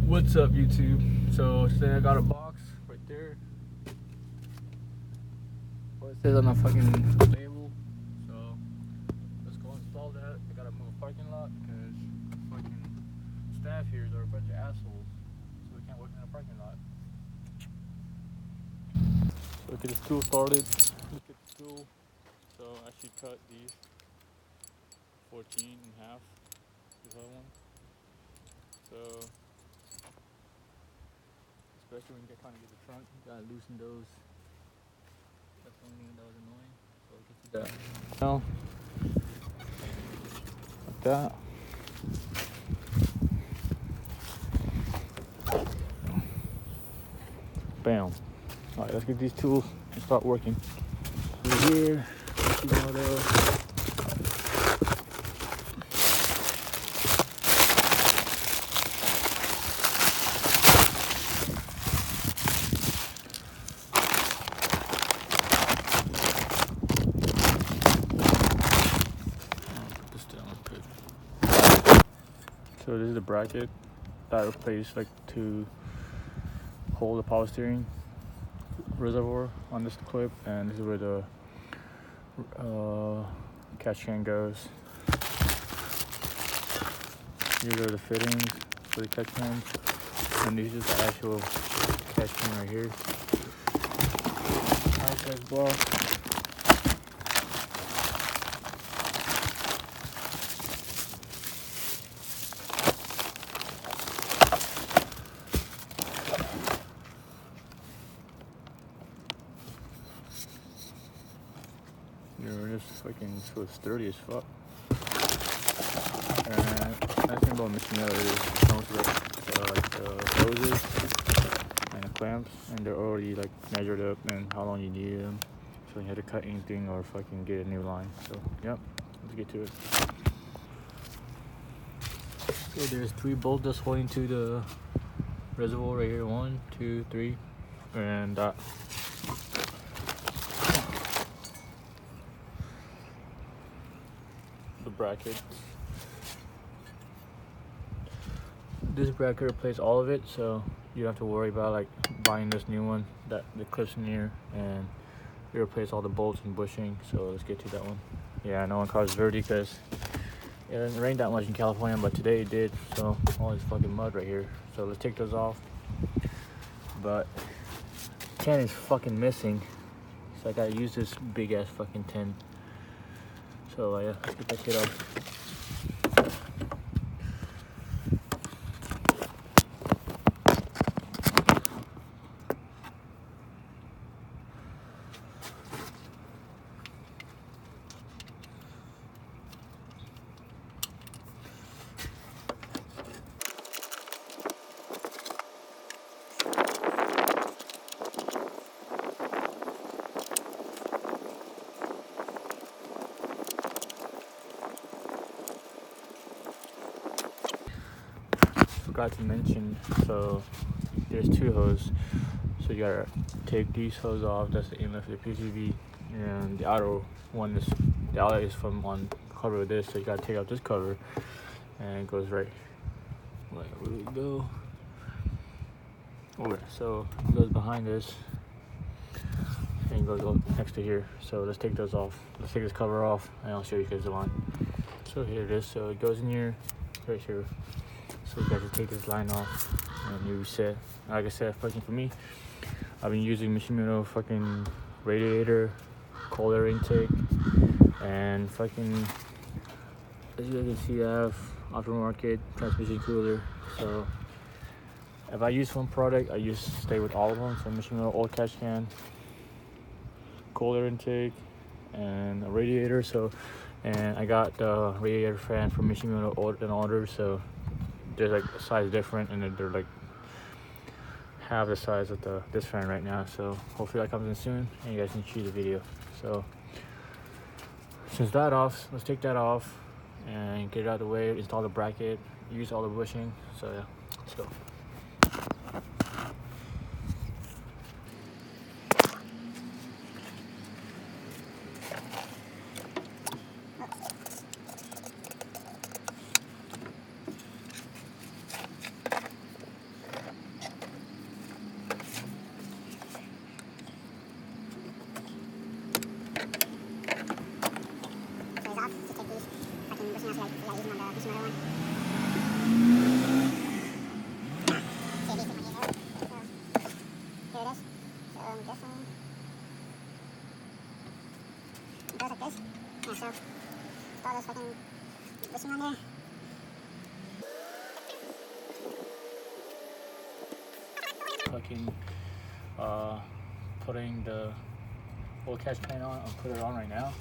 What's up, YouTube? So today I got a box right there. What it says on the fucking label. So let's go install that. I gotta move a parking lot because fucking staff here are a bunch of assholes. So we can't work in a parking lot. So get this tool started. Look at the tool. So I should cut these 14 in half. This other one. So especially when you're trying to get the trunk, you gotta loosen those. That's the only thing that was annoying. So we'll get to that. Now, like that. Bam. Alright, let's get these tools and start working. Over here, so this is the bracket that I replaced like to hold the power steering reservoir on this clip, and this is where the catch can goes. These are the fittings for the catch cans, and these are the actual catch can right here. Access bar. This fucking so sturdy as fuck. And nice thing about Michelin is most of the like the hoses and the clamps, and they're already like measured up and how long you need them, so you have to cut anything or fucking get a new line. So yep, let's get to it. So there's 3 bolts that's holding to the reservoir right here. 1, 2, 3, and that. The bracket. This bracket replaces all of it, so you don't have to worry about like buying this new one that the clips in here, and it replaces all the bolts and bushing. So let's get to that one. Yeah, I know my car's dirty because it doesn't rain that much in California, but today it did, so all this fucking mud right here. So let's take those off. But tin is fucking missing, so I gotta use this big ass fucking tin. So yeah, let's get that shit off. Forgot to mention, so there's 2 hoses, so you gotta take these hoses off. That's the inlet for the PCV, and the outer one is the outlet is from on cover of this, so you gotta take out this cover, and it goes right where we go over. So it goes behind this and it goes up next to here. So let's take those off. Let's take this cover off and I'll show you guys the line. So here it is. So it goes in here right here. So you guys just take this line off and you reset. Like I said, fucking for me, I've been using Mishimoto fucking radiator, cold air intake, and fucking, as you guys can see, I have aftermarket transmission cooler. So if I use one product, I stay with all of them. So Mishimoto old catch can, cold air intake, and a radiator. So, and I got the radiator fan from Mishimoto in order. So there's like a size different, and they're like half the size of this fan right now. So hopefully that comes in soon and you guys can see the video. So since that off, let's take that off and get it out of the way, install the bracket, use all the bushing. So yeah, let's go. fishing on there. Fucking putting the old catch pan on. I'll put it on right now.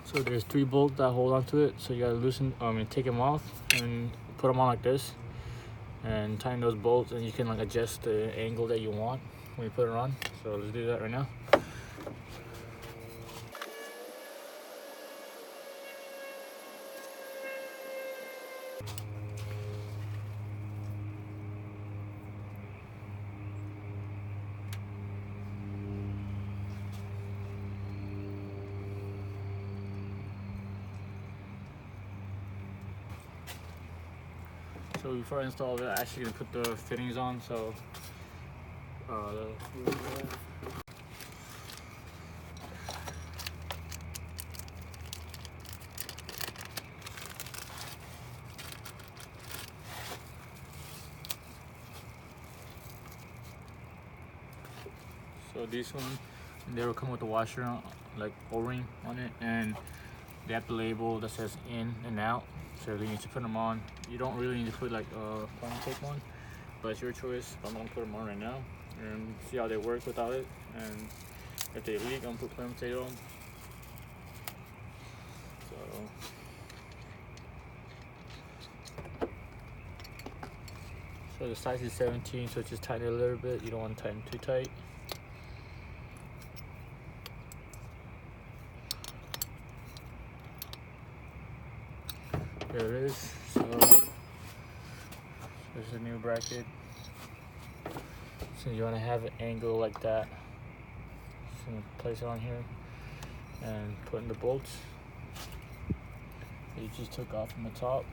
So there's 3 bolts that hold onto it. So you gotta loosen, take them off and put them on like this, and tighten those bolts. And you can like adjust the angle that you want when you put it on. So let's do that right now. So before I install it, I'm actually gonna put the fittings on. So so this one, they will come with a washer, like O-ring on it, and they have the label that says in and out. So you need to put them on. You don't really need to put like a plastic tape on, but it's your choice. I'm gonna put them on right now and see how they work without it. And if they leak, I'm gonna put plastic tape on. So the size is 17, so just tighten it a little bit. You don't want to tighten too tight. There it is. So there's a new bracket. So you want to have an angle like that. Just gonna place it on here and put in the bolts that you just took off from the top.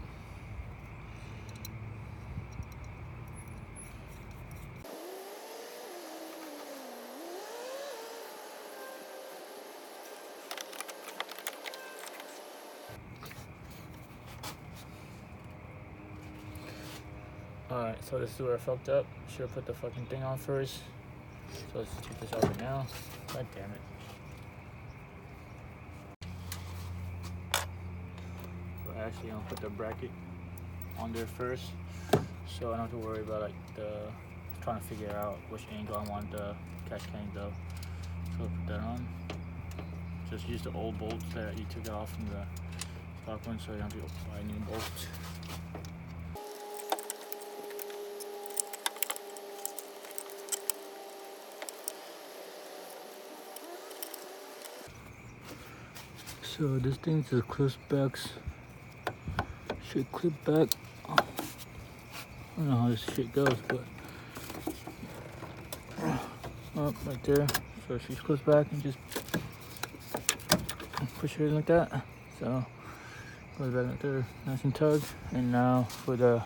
Alright, so this is where I fucked up. Should have put the fucking thing on first. So let's take this out right now. God damn it. So actually, I'm gonna put the bracket on there first, so I don't have to worry about like trying to figure out which angle I want the catch can go. So I'll put that on. Just use the old bolts that you took off from the stock one, so you don't have to buy new bolts. So this thing just clips back. Should clip back. I don't know how this shit goes, but right there. So she clips back and just push it in like that. So goes back like there, nice and tug. And now for the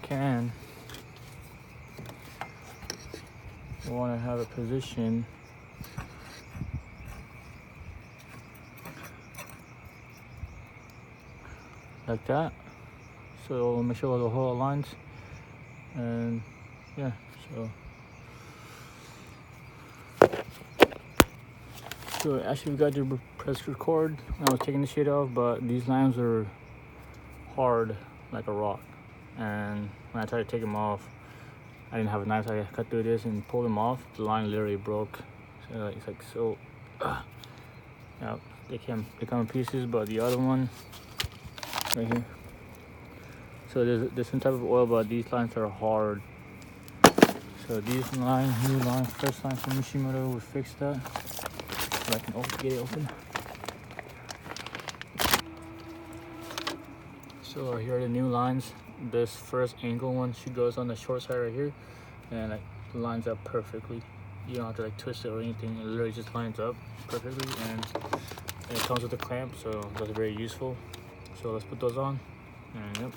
can, you want to have a position like that, so we'll make sure the whole aligns. And yeah, so actually we got to press record. I was taking the shit off, but these lines are hard like a rock, and when I tried to take them off, I didn't have a knife, so I cut through this and pulled them off. The line literally broke. So it's like so yeah, they come in pieces. But the other one right here, so there's some type of oil, but these lines are hard. So these lines, new line, first line from Mishimoto, will fix that. So I can get it open. So here are the new lines. This first angle one, she goes on the short side right here, and it lines up perfectly. You don't have to like twist it or anything. It literally just lines up perfectly, and it comes with a clamp, so that's very useful. So let's put those on. And yep.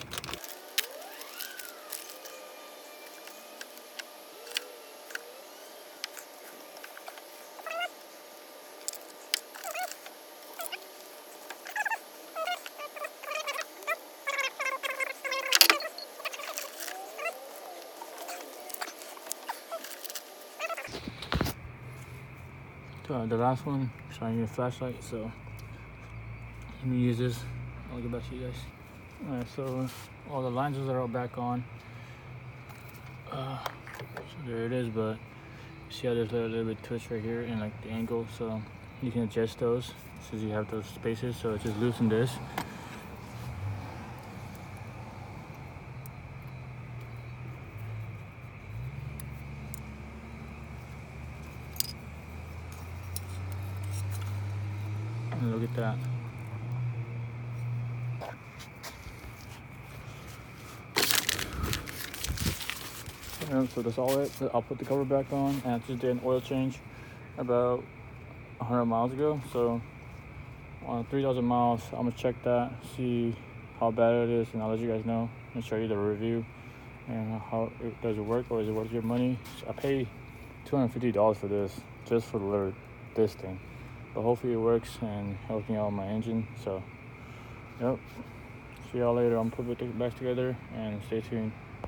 the last one, so I need a flashlight, so let me use this. I'll get back to you guys. Alright, so all the lenses are all back on. So there it is, but see how there's a little bit twist right here and like the angle, so you can adjust those since you have those spaces. So just loosen this. And look at that. So that's all it. I'll put the cover back on, and I just did an oil change about 100 miles ago. So on 3,000 miles, I'm gonna check that, see how bad it is, and I'll let you guys know and show you the review and how does it work, or is it worth your money. So I paid $250 for this, just for this thing, but hopefully it works and helps me out with my engine. So yep, see y'all later. I'm gonna put it back together and stay tuned.